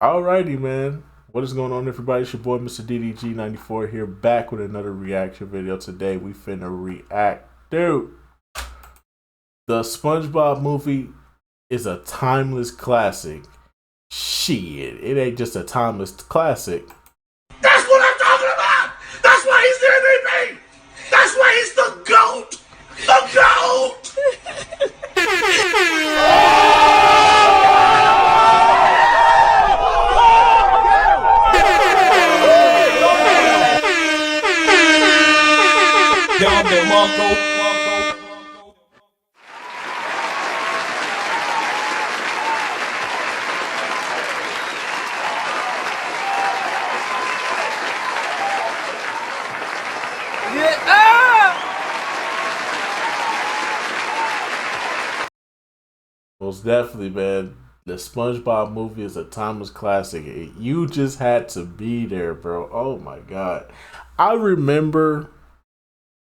Alrighty, man. What is going on, everybody? It's your boy, Mr. DDG94 here, back with another reaction video. Today, we finna react. Dude, the SpongeBob movie is a timeless classic. Shit, it ain't just a timeless classic. That's what I'm talking about! That's why he's the MVP! That's why he's the GOAT! The GOAT! Y'all Marco. Most definitely, man. The SpongeBob movie is a timeless classic. You just had to be there, bro. Oh my god. I remember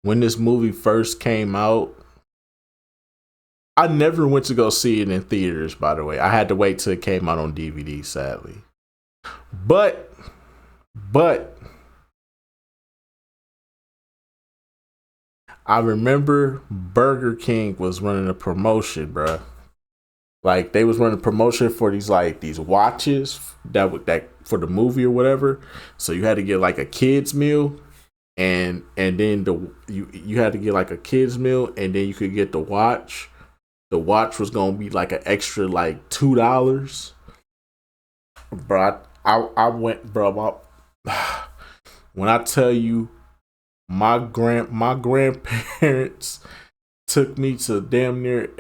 when this movie first came out. I never went to go see it in theaters, by the way. I had to wait till it came out on DVD, sadly. But I remember Burger King was running a promotion, bruh. Like they was running promotion for these watches that for the movie or whatever. So you had to get like a kids meal, and then you had to get like a kids meal, and then you could get the watch. The watch was gonna be like an extra like $2. Bro, I went, bro. When I tell you, my grandparents took me to damn near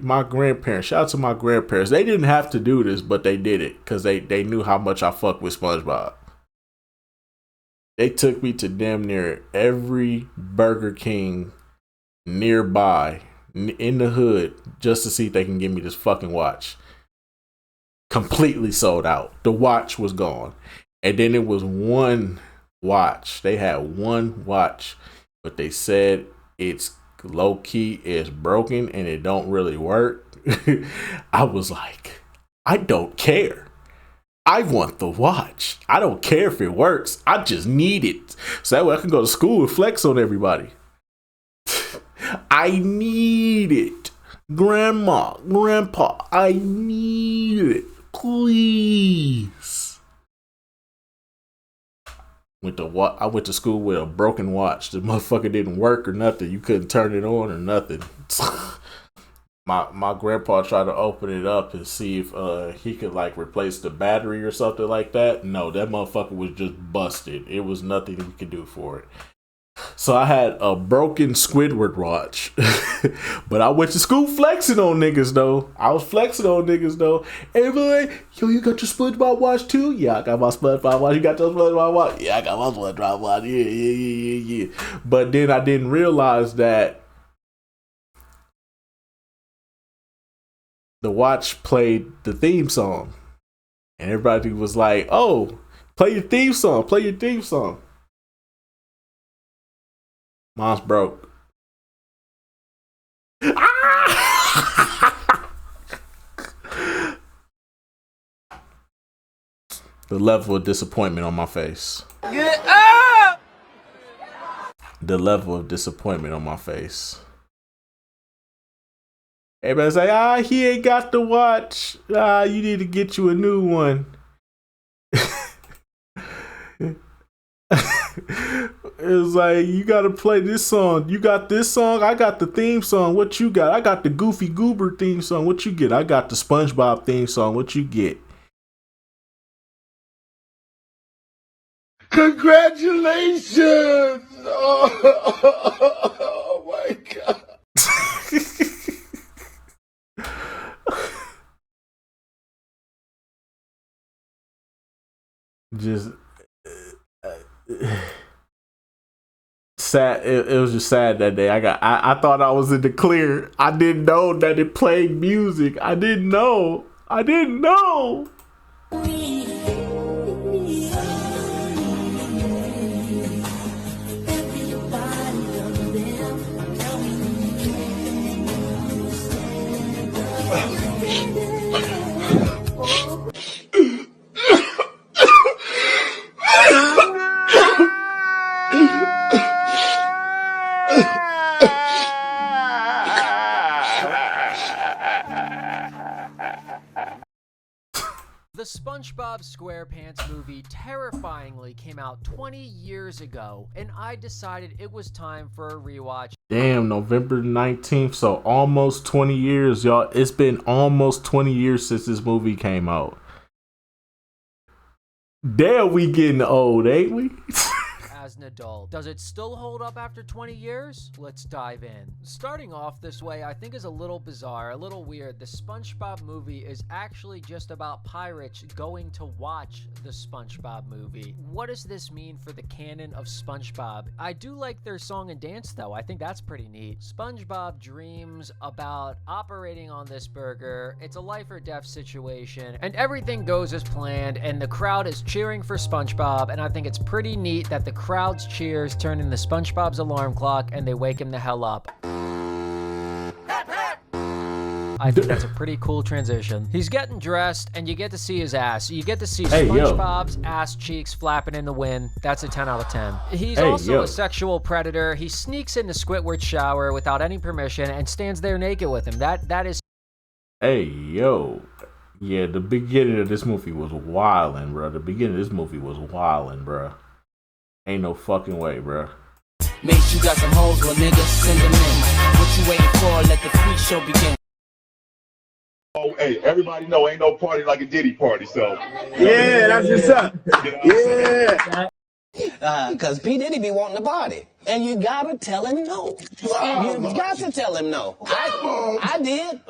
my grandparents. Shout out to my grandparents. They didn't have to do this, but they did it because they knew how much I fuck with SpongeBob. They took me to damn near every Burger King nearby in the hood just to see if they can give me this fucking watch. Completely sold out. The watch was gone. And then it was one watch. They had one watch, but they said it's low key, it's broken and it don't really work. I was like, I don't care. I want the watch. I don't care if it works. I just need it. So that way I can go to school and flex on everybody. I need it. Grandma, grandpa, I need it. Please. I went to school with a broken watch. The motherfucker didn't work or nothing. You couldn't turn it on or nothing. My grandpa tried to open it up and see if he could like replace the battery or something like that. No, that motherfucker was just busted. It was nothing we could do for it. So I had a broken Squidward watch. But I went to school flexing on niggas though. I was flexing on niggas though. Everybody, yo, you got your SpongeBob watch too? Yeah, I got my SpongeBob watch. You got your SpongeBob watch? Yeah, I got my SpongeBob watch. Yeah. But then I didn't realize that the watch played the theme song. And everybody was like, oh, play your theme song. Play your theme song. Mine's broke. The level of disappointment on my face. The level of disappointment on my face. Everybody say, he ain't got the watch. You need to get you a new one. It's like, you gotta play this song. You got this song? I got the theme song. What you got? I got the Goofy Goober theme song. What you get? I got the SpongeBob theme song. What you get? Congratulations! Oh my god. Just sad. It was just sad that day. I thought I was in the clear. I didn't know that it played music. I didn't know. The SpongeBob SquarePants movie terrifyingly came out 20 years ago, and I decided it was time for a rewatch. Damn, November 19th, so almost 20 years, y'all. It's been almost 20 years since this movie came out. Damn, we getting old, ain't we? As an adult. Does it still hold up after 20 years? Let's dive in. Starting off this way, I think is a little bizarre, a little weird. The SpongeBob movie is actually just about pirates going to watch the SpongeBob movie. What does this mean for the canon of SpongeBob? I do like their song and dance though. I think that's pretty neat. SpongeBob dreams about operating on this burger. It's a life or death situation, and everything goes as planned, and the crowd is cheering for SpongeBob, and I think it's pretty neat that the crowd's cheers turn into SpongeBob's alarm clock and they wake him the hell up. I think that's a pretty cool transition. He's getting dressed and you get to see his ass. You get to see SpongeBob's ass cheeks flapping in the wind. That's a 10 out of 10. He's also a sexual predator. He sneaks into Squidward's shower without any permission and stands there naked with him. That is... Hey, yo. Yeah, the beginning of this movie was wildin', bro. The beginning of this movie was wildin', bro. Ain't no fucking way, bro. Make sure you got some hoes, well, niggas, send them in. What you waiting for? Let the freak show begin. Oh, hey, everybody know ain't no party like a Diddy party, so. Yeah, that's what's up. Yeah. Cause P. Diddy be wanting to party. And you gotta tell him no. You got to tell him no. I did.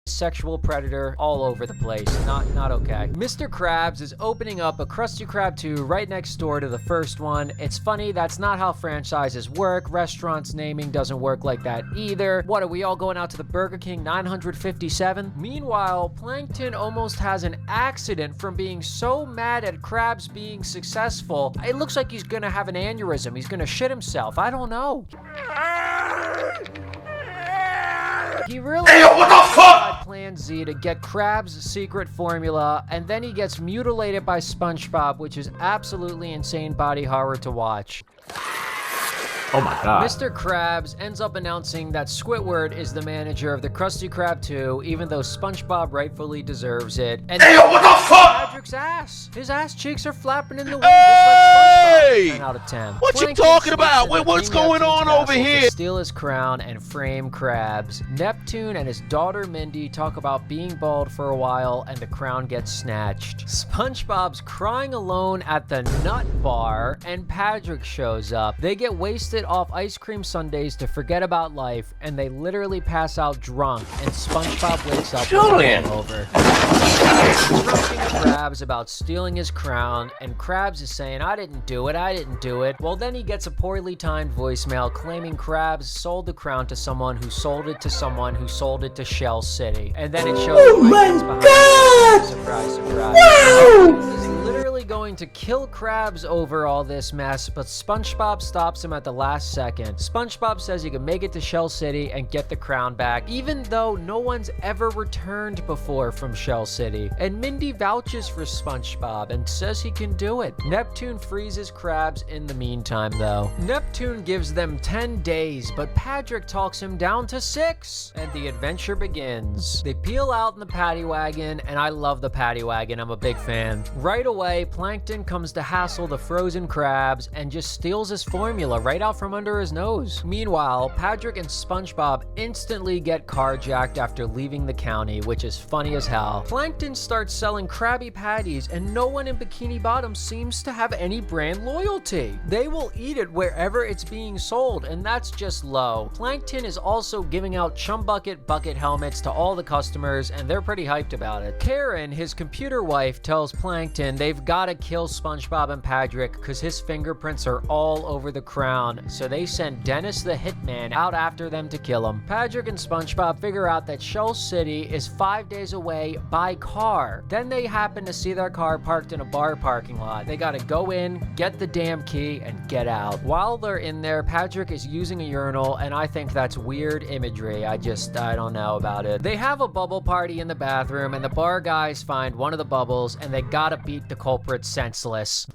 Sexual predator all over the place. Not okay. Mr. Krabs is opening up a Krusty Krab 2 right next door to the first one. It's funny, that's not how franchises work. Restaurants naming doesn't work like that either. What, are we all going out to the Burger King 957? Meanwhile, Plankton almost has an accident from being so mad at Krabs being successful. It looks like he's gonna have an aneurysm. He's gonna shit himself. I don't know. He really tried Plan Z to get Krabs' secret formula, and then he gets mutilated by SpongeBob, which is absolutely insane body horror to watch. Oh my god. Mr. Krabs ends up announcing that Squidward is the manager of the Krusty Krab 2, even though SpongeBob rightfully deserves it. And what the fuck? Patrick's ass. His ass cheeks are flapping in the wind just like SpongeBob. 10 out of 10. What Plankton you talking about? sneaks into What's King going Neptune's on over castle here? to steal his crown and frame Krabs. Neptune and his daughter Mindy talk about being bald for a while, and the crown gets snatched. SpongeBob's crying alone at the nut bar, and Patrick shows up. They get wasted off ice cream sundaes to forget about life, and they literally pass out drunk, and SpongeBob wakes up with a hangover. Instructing Krabs about stealing his crown, and Krabs is saying, I didn't do it. Well, then he gets a poorly timed voicemail claiming Krabs sold the crown to someone who sold it to someone who sold it to Shell City. And then it shows behind God! Surprise, surprise. Wow! He's literally going to kill Krabs over all this mess, but SpongeBob stops him at the last second. SpongeBob says he can make it to Shell City and get the crown back, even though no one's ever returned before from Shell City. And Mindy vouches for SpongeBob and says he can do it. Neptune freezes Krabs in the meantime, though. Neptune gives them 10 days, but Patrick talks him down to 6, and the adventure begins. They peel out in the paddy wagon, and I love the paddy wagon. I'm a big fan. Right away, Plankton comes to hassle the frozen Krabs and just steals his formula right out from under his nose. Meanwhile, Patrick and SpongeBob instantly get carjacked after leaving the county, which is funny as hell. Plankton starts selling Krabby Patties, and no one in Bikini Bottom seems to have any brand loyalty. They will eat it wherever it's being sold, and that's just low. Plankton is also giving out Chum Bucket helmets to all the customers, and they're pretty hyped about it. Karen, his computer wife, tells Plankton they've gotta kill SpongeBob and Patrick because his fingerprints are all over the crown, so they send Dennis the Hitman out after them to kill him. Patrick and SpongeBob figure out that Shell City is 5 days away by car. Then they happen to see their car parked in a bar parking lot. They gotta go in, get the damn key, and get out. While they're in there, Patrick is using a urinal, and I think that's weird imagery. I don't know about it. They have a bubble party in the bathroom, and the bar guys find one of the bubbles, and they gotta beat the culprit's senseless.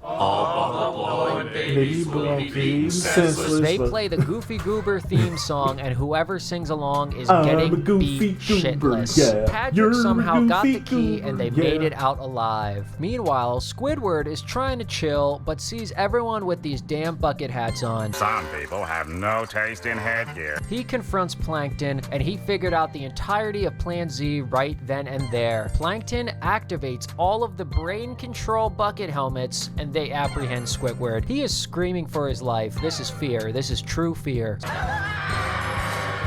Maybe senseless, They but play the Goofy Goober theme song, and whoever sings along is I'm a getting goofy beat goober, shitless. yeah. Patrick You're a somehow got the goofy key, and goober, they made yeah. it out alive. Meanwhile, Squidward is trying to chill, but sees everyone with these damn bucket hats on. Some people have no taste in headgear. He confronts Plankton, and he figured out the entirety of Plan Z right then and there. Plankton activates all of the brain control bucket helmets, and they apprehend Squidward. He is screaming for his life. This is fear. This is true fear.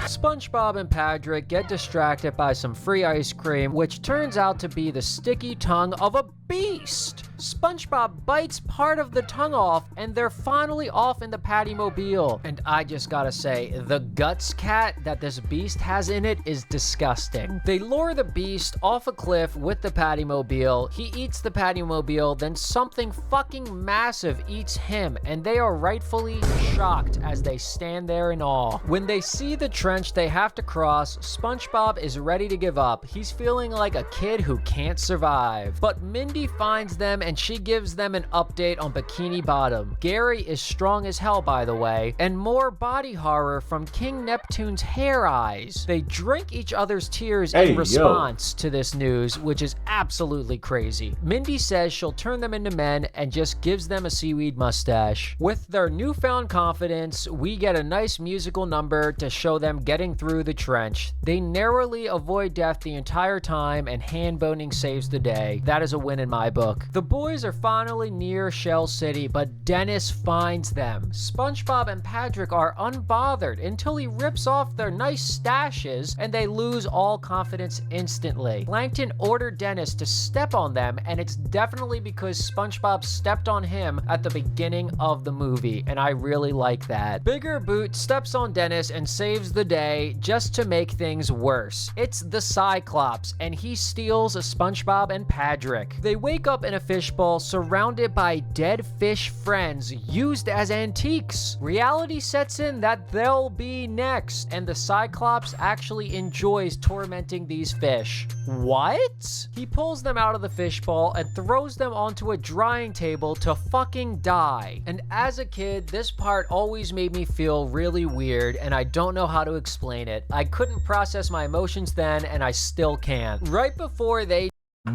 SpongeBob and Patrick get distracted by some free ice cream, which turns out to be the sticky tongue of a beast. SpongeBob bites part of the tongue off, and they're finally off in the Patty-mobile. And I just gotta say, the guts cat that this beast has in it is disgusting. They lure the beast off a cliff with the Patty-mobile. He eats the Patty-mobile, then something fucking massive eats him, and they are rightfully shocked as they stand there in awe. When they see the trench they have to cross, SpongeBob is ready to give up. He's feeling like a kid who can't survive. But Mindy finds them, and she gives them an update on Bikini Bottom. Gary is strong as hell, by the way, and more body horror from King Neptune's hair eyes. They drink each other's tears in response to this news, which is absolutely crazy. Mindy says she'll turn them into men and just gives them a seaweed mustache. With their newfound confidence, we get a nice musical number to show them getting through the trench. They narrowly avoid death the entire time, and hand boning saves the day. That is a win in my book. The boys are finally near Shell City, but Dennis finds them. SpongeBob and Patrick are unbothered until he rips off their nice stashes, and they lose all confidence instantly. Plankton ordered Dennis to step on them, and it's definitely because SpongeBob stepped on him at the beginning of the movie, and I really like that. Bigger Boot steps on Dennis and saves the day just to make things worse. It's the Cyclops, and he steals SpongeBob and Patrick. They wake up in a fishbowl surrounded by dead fish friends used as antiques. Reality sets in that they'll be next, and the Cyclops actually enjoys tormenting these fish. What? He pulls them out of the fishbowl and throws them onto a drying table to fucking die. And as a kid, this part always made me feel really weird, and I don't know how to explain it. I couldn't process my emotions then, and I still can't. Right before they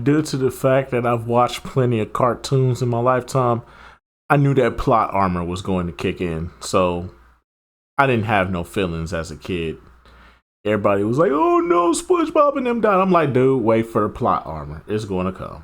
due to the fact that I've watched plenty of cartoons in my lifetime, I knew that plot armor was going to kick in. So I didn't have no feelings as a kid. Everybody was like, oh no, SpongeBob and them died. I'm like, dude, wait for the plot armor. It's going to come.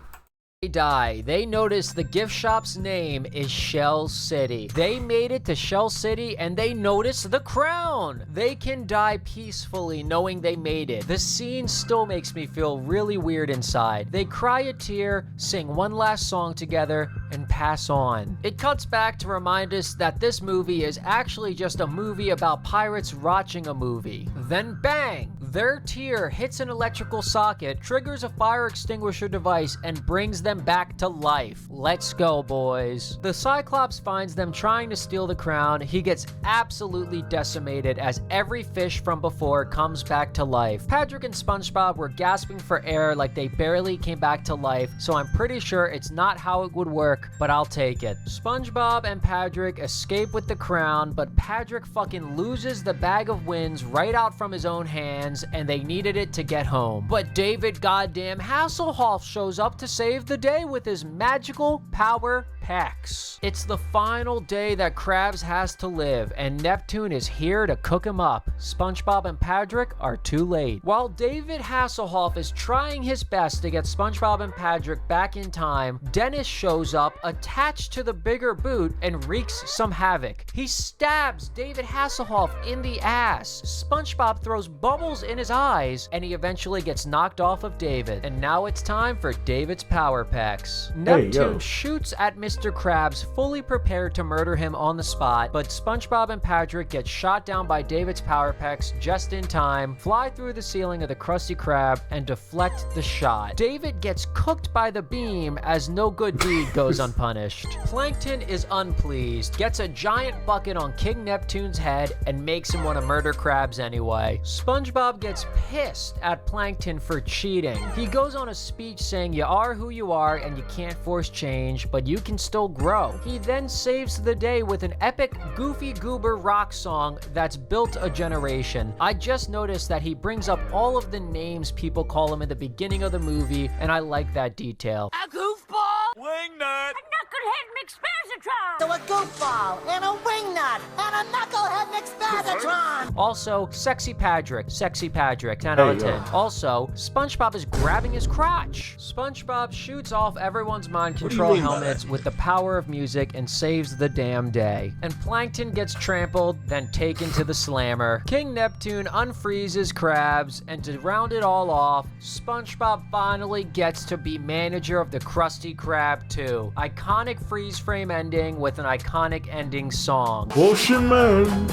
die, they notice the gift shop's name is Shell City. They made it to Shell City and they notice the crown. They can die peacefully knowing they made it. The scene still makes me feel really weird inside. They cry a tear, sing one last song together, and pass on. It cuts back to remind us that this movie is actually just a movie about pirates watching a movie. Then bang! Their tear hits an electrical socket, triggers a fire extinguisher device, and brings them back to life. Let's go, boys. The Cyclops finds them trying to steal the crown. He gets absolutely decimated as every fish from before comes back to life. Patrick and SpongeBob were gasping for air like they barely came back to life, so I'm pretty sure it's not how it would work, but I'll take it. SpongeBob and Patrick escape with the crown, but Patrick fucking loses the bag of winds right out from his own hands, and they needed it to get home. But David goddamn Hasselhoff shows up to save the day with his magical power pecs. It's the final day that Krabs has to live, and Neptune is here to cook him up. SpongeBob and Patrick are too late. While David Hasselhoff is trying his best to get SpongeBob and Patrick back in time, Dennis shows up attached to the bigger boot and wreaks some havoc. He stabs David Hasselhoff in the ass. SpongeBob throws bubbles in his eyes, and he eventually gets knocked off of David. And now it's time for David's power pecs. Neptune shoots at Mr. Krabs, fully prepared to murder him on the spot, but SpongeBob and Patrick get shot down by David's power pecs just in time, fly through the ceiling of the Krusty Krab, and deflect the shot. David gets cooked by the beam as no good deed goes unpunished. Plankton is unpleased, gets a giant bucket on King Neptune's head, and makes him want to murder Krabs anyway. SpongeBob SpongeBob gets pissed at Plankton for cheating. He goes on a speech saying you are who you are and you can't force change, but you can still grow. He then saves the day with an epic Goofy Goober rock song that's built a generation. I just noticed that he brings up all of the names people call him in the beginning of the movie, and I like that detail. A goofball, Wingnut, a knucklehead McSpazzatron, So a goofball, and a wingnut, and a knucklehead McSpazzatron! Also, Sexy Patrick, 10 out of 10. Also, SpongeBob is grabbing his crotch. SpongeBob shoots off everyone's mind control helmets with the power of music and saves the damn day. And Plankton gets trampled, then taken to the slammer. King Neptune unfreezes Krabs, and to round it all off, SpongeBob finally gets to be manager of the Krusty Krab 2. Iconic freeze frame ending with an iconic ending song. Ocean Man.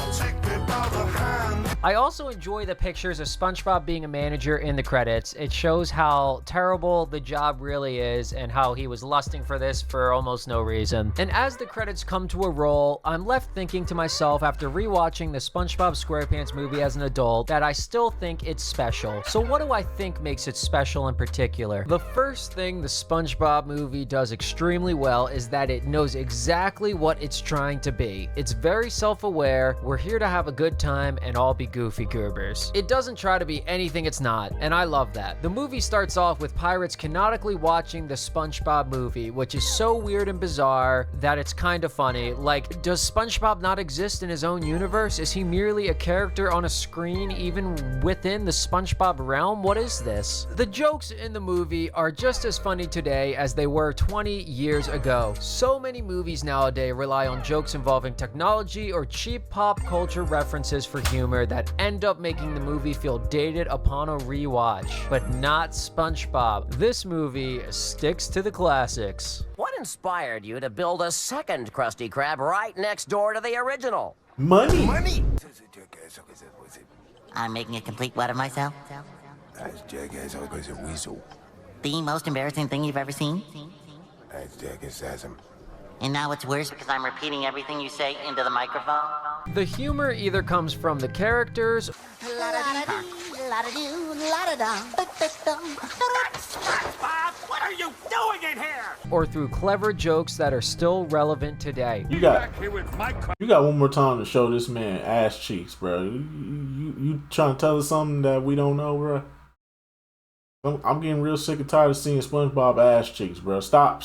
I also enjoy the pictures of SpongeBob being a manager in the credits. It shows how terrible the job really is and how he was lusting for this for almost no reason. And as the credits come to a roll, I'm left thinking to myself after rewatching the SpongeBob SquarePants movie as an adult that I still think it's special. So what do I think makes it special in particular? The first thing the SpongeBob movie does extremely well is that it knows exactly what it's trying to be. It's very self-aware. We're here to have a good time and all be goofy goobers. It doesn't try to be anything it's not, and I love that. The movie starts off with pirates canonically watching the SpongeBob movie, which is so weird and bizarre that it's kind of funny. Like, does SpongeBob not exist in his own universe? Is he merely a character on a screen even within the SpongeBob realm? What is this? The jokes in the movie are just as funny today as they were 20 years ago. So many movies nowadays rely on jokes involving technology or cheap pop culture references for humor that end up making the movie feel dated upon a rewatch. But not SpongeBob. This movie sticks to the classics. What inspired you to build a second Krusty Krab right next door to the original? Money. I'm making a complete what of myself? That's jackass because a weasel. The most embarrassing thing you've ever seen? That's jackassism. And now it's worse because I'm repeating everything you say into the microphone? The humor either comes from the characters Bob, what are you doing in here? or through clever jokes that are still relevant today. You got Back here with my one more time to show this man ass cheeks, bro. You trying to tell us something that we don't know, bro? I'm getting real sick and tired of seeing SpongeBob ass cheeks, bro. Stop.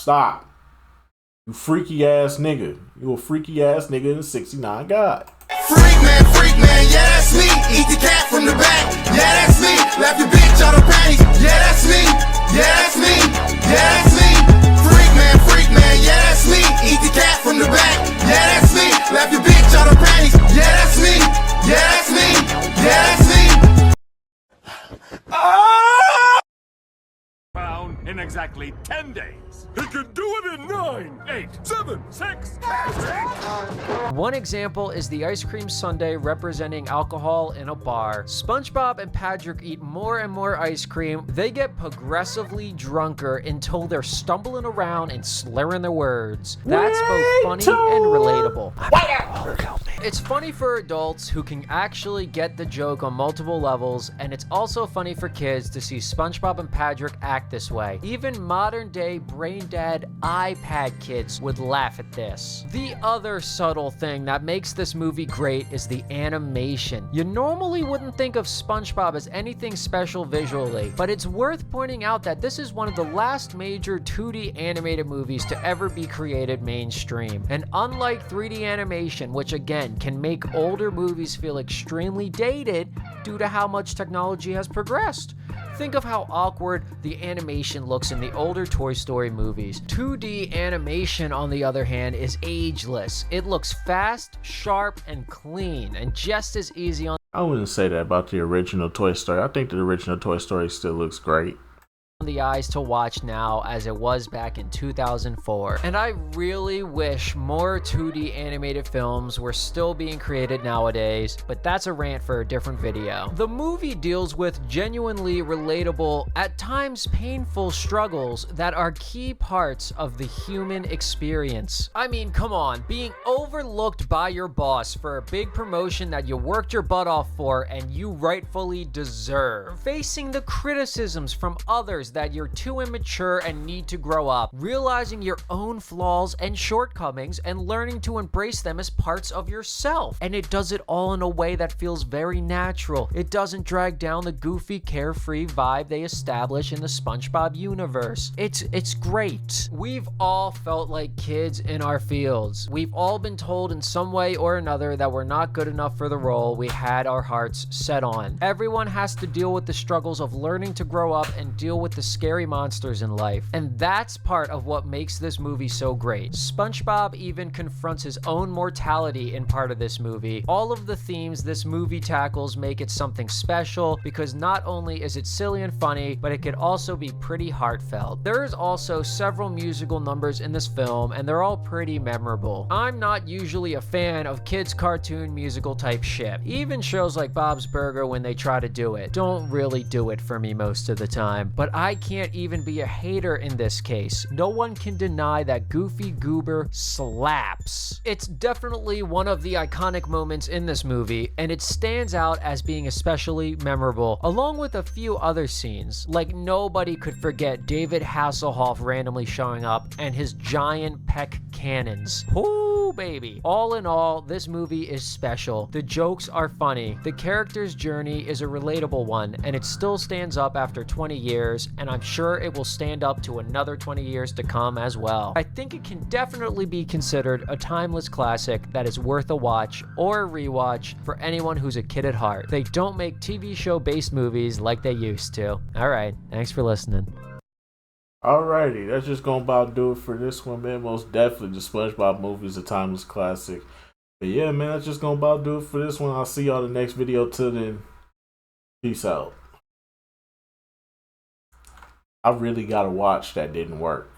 You freaky ass nigga. You a freaky ass nigga in the 69 God. Freak man, yeah, that's me. Eat the cat from the back, yeah, that's me. Left your bitch on the panties, yeah, that's me. Yeah, that's me, yeah, that's me. Freak man, yeah, that's me. Eat the cat from the back, yeah, that's me. Left your bitch on the panties, yeah, that's me. Yeah, that's me, yeah, that's me. pound in exactly 10 days. He can do it in 9, 8, 7, 6. One example is the ice cream sundae representing alcohol in a bar. SpongeBob and Patrick eat more and more ice cream. They get progressively drunker until they're stumbling around and slurring their words. That's both funny and relatable. It's funny for adults who can actually get the joke on multiple levels, and it's also funny for kids to see SpongeBob and Patrick act this way. Even modern day brain dead iPad kids would laugh at this. The other subtle thing that makes this movie great is the animation. You normally wouldn't think of SpongeBob as anything special visually, but it's worth pointing out that this is one of the last major 2D animated movies to ever be created mainstream. And unlike 3D animation, which again can make older movies feel extremely dated due to how much technology has progressed. Think of how awkward the animation looks in the older Toy Story movies. 2D animation, on the other hand, is ageless. It looks fast, sharp, and clean, and just as easy on. I wouldn't say that about the original Toy Story. I think the original Toy Story still looks great. the eyes to watch now as it was back in 2004. And I really wish more 2D animated films were still being created nowadays, but that's a rant for a different video. The movie deals with genuinely relatable, at times painful struggles that are key parts of the human experience. I mean, come on, being overlooked by your boss for a big promotion that you worked your butt off for and you rightfully deserve. Facing the criticisms from others that you're too immature and need to grow up. Realizing your own flaws and shortcomings and learning to embrace them as parts of yourself. And it does it all in a way that feels very natural. It doesn't drag down the goofy, carefree vibe they establish in the SpongeBob universe. It's great. We've all felt like kids in our fields. We've all been told in some way or another that we're not good enough for the role we had our hearts set on. Everyone has to deal with the struggles of learning to grow up and deal with the scary monsters in life. And that's part of what makes this movie so great. SpongeBob even confronts his own mortality in part of this movie. All of the themes this movie tackles make it something special because not only is it silly and funny, but it could also be pretty heartfelt. There's also several musical numbers in this film and they're all pretty memorable. I'm not usually a fan of kids cartoon musical type shit. Even shows like Bob's Burger, when they try to do it, don't really do it for me most of the time. But I can't even be a hater in this case. No one can deny that Goofy Goober slaps. It's definitely one of the iconic moments in this movie, and it stands out as being especially memorable, along with a few other scenes. Like, nobody could forget David Hasselhoff randomly showing up and his giant peck cannons. Ooh, baby. All in all, this movie is special. The jokes are funny. The character's journey is a relatable one, and it still stands up after 20 years, and I'm sure it will stand up to another 20 years to come as well. I think it can definitely be considered a timeless classic that is worth a watch or a rewatch for anyone who's a kid at heart. They don't make TV show based movies like they used to. Alright, thanks for listening. Alrighty, that's just gonna about do it for this one, man. Most definitely, the SpongeBob movie is a timeless classic. But yeah, man, that's just gonna about do it for this one. I'll see y'all in the next video. Till then, peace out. I really gotta watch That Didn't Work.